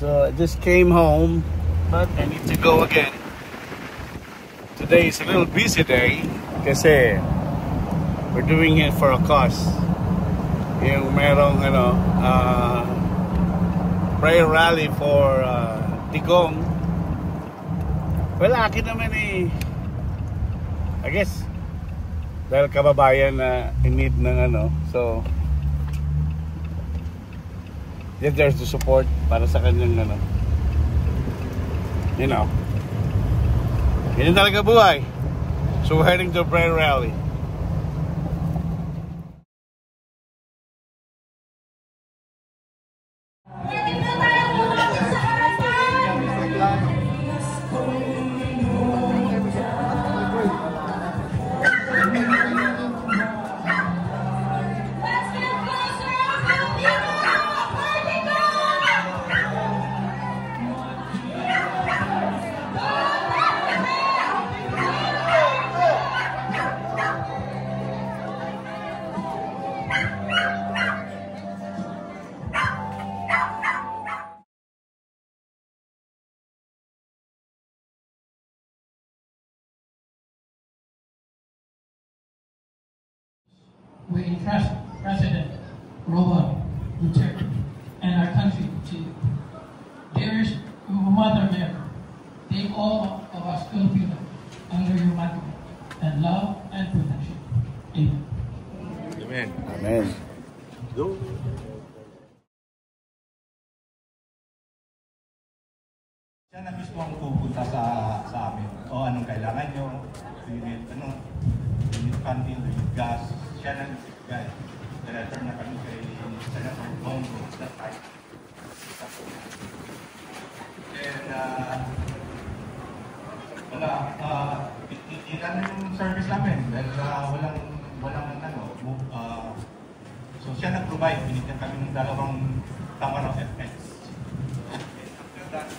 So I just came home, but I need to go again. Today is a little busy day kasi we're doing it for a cause. Yung merong prayer rally for Digong. Well, akin naman I guess dahil kababayan na in need ng so there's the support para sa kanyang ganyan talaga buhay. So we're heading to a prayer rally. We entrust President Roa Duterte and our country to dearest Mother Mary. Take all of us Filipinos under your mantle and love and protection. Amen. Amen. Amen. Go. Siya na mismo ang pupunta sa amin. O anong kailangan nyo, you need candle, you need gas. Siya na guys. Director na kami kay Senator Bongo that time. And hindi lang yung service namin dahil walang so siya nag-provide, binigyan kami ng 2 Tamaraw FX. And after that,